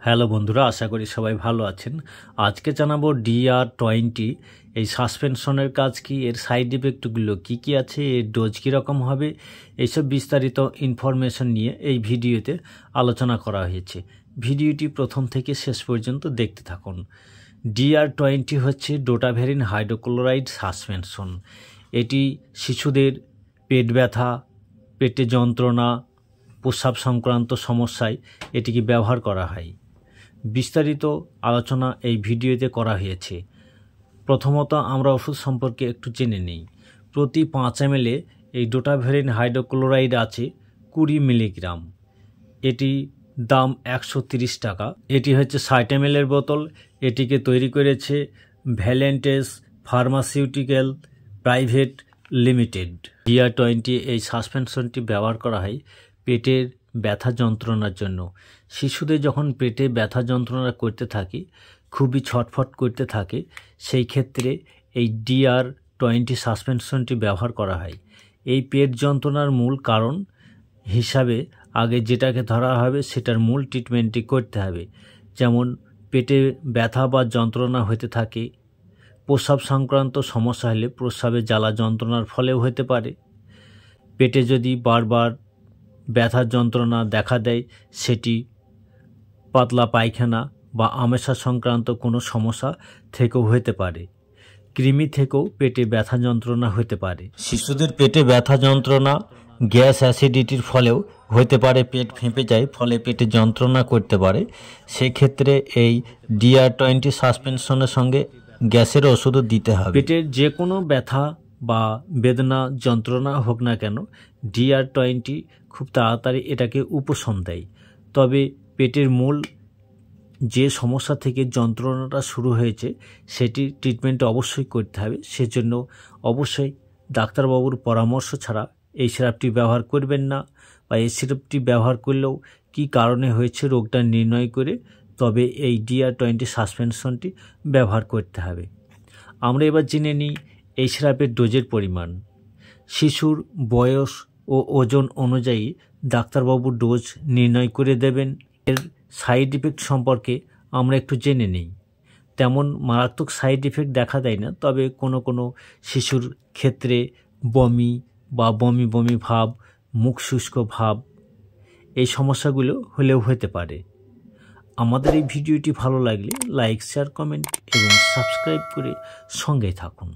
Hello বন্ধুরা, আশা করি সবাই ভালো আছেন। আজকে জানাবো DR20 এই সাসপেনশনের কাজ কি, এর সাইড ইফেক্টগুলো কি কি আছে, এর ডোজ কীরকম হবে, এইসব বিস্তারিত ইনফরমেশন নিয়ে এই ভিডিওতে আলোচনা করা হয়েছে। ভিডিওটি প্রথম থেকে শেষ পর্যন্ত দেখতে থাকুন। DR20 হচ্ছে ডোটাভেরিন হাইড্রোক্লোরাইড সাসপেনশন। এটি শিশুদের পেট ব্যথা, পেটে যন্ত্রণা, প্রস্রাব সংক্রান্ত সমস্যায় এটিকে ব্যবহার করা হয়। বিস্তারিত আলোচনা এই ভিডিওতে করা হয়েছে। প্রথমত আমরা ওষুধ সম্পর্কে একটু জেনে নিই। প্রতি 5 ml এই ডোটাভেরিন হাইড্রোক্লোরাইড আছে 20 মিলিগ্রাম। এটি দাম 130 টাকা। এটি হচ্ছে 60 ml এর বোতল। এটিকে তৈরি করেছে ভ্যালেন্টেস ফার্মাসিউটিক্যাল প্রাইভেট লিমিটেড। DR20 এই সাসপেনশনটি ব্যবহার করা হয় পেটের ব্যথা যন্ত্রণার জন্য। শিশুদের যখন পেটে ব্যথা যন্ত্রণা করতে থাকে, খুবই ছটফট করতে থাকে, সেই ক্ষেত্রে এই DR20 সাসপেনশনটি ব্যবহার করা হয়। এই পেট যন্ত্রণার মূল কারণ হিসাবে আগে যেটাকে ধরা হবে সেটার মূল ট্রিটমেন্টটি করতে হবে। যেমন পেটে ব্যথা বা যন্ত্রণা হতে থাকে, প্রস্রাব সংক্রান্ত সমস্যা হলে প্রস্রাবে জ্বালা যন্ত্রণার ফলেও হতে পারে। পেটে যদি বারবার ব্যথার যন্ত্রণা দেখা দেয়, সেটি পাতলা পায়খানা বা আমাশা সংক্রান্ত কোনো সমস্যা থেকেও হতে পারে। কৃমি থেকেও পেটে ব্যথা যন্ত্রণা হতে পারে। শিশুদের পেটে ব্যথা যন্ত্রণা গ্যাস অ্যাসিডিটির ফলেও হতে পারে। পেট ফেঁপে যায়, ফলে পেটে যন্ত্রণা করতে পারে। সেক্ষেত্রে এই DR20 সাসপেনশনের সঙ্গে গ্যাসের ওষুধও দিতে হবে। পেটের যে কোনো ব্যথা বা বেদনা যন্ত্রণা হোক না কেন, DR20 খুব তাড়াতাড়ি এটাকে উপশম দেয়। তবে পেটের মূল যে সমস্যা থেকে যন্ত্রণাটা শুরু হয়েছে সেটি ট্রিটমেন্ট অবশ্যই করতে হবে। সেজন্য অবশ্যই ডাক্তারবাবুর পরামর্শ ছাড়া এই সিরাপটি ব্যবহার করবেন না, বা এই সিরাপটি ব্যবহার করলেও কি কারণে হয়েছে রোগটা নির্ণয় করে তবে এই DR20 সাসপেনশনটি ব্যবহার করতে হবে। আমরা এবার জেনে নিই এই সিরাপের ডোজের পরিমাণ। শিশুর বয়স ও ওজন অনুযায়ী ডাক্তারবাবু ডোজ নির্ণয় করে দেবেন। এর সাইড ইফেক্ট সম্পর্কে আমরা একটু জেনে নিই। তেমন মারাত্মক সাইড ইফেক্ট দেখা দেয় না, তবে কোনো কোনো শিশুর ক্ষেত্রে বমি বা বমি বমি ভাব, মুখ শুষ্ক ভাব, এই সমস্যাগুলো হলেও হতে পারে। আমাদের এই ভিডিওটি ভালো লাগলে লাইক, শেয়ার, কমেন্ট এবং সাবস্ক্রাইব করে সঙ্গেই থাকুন।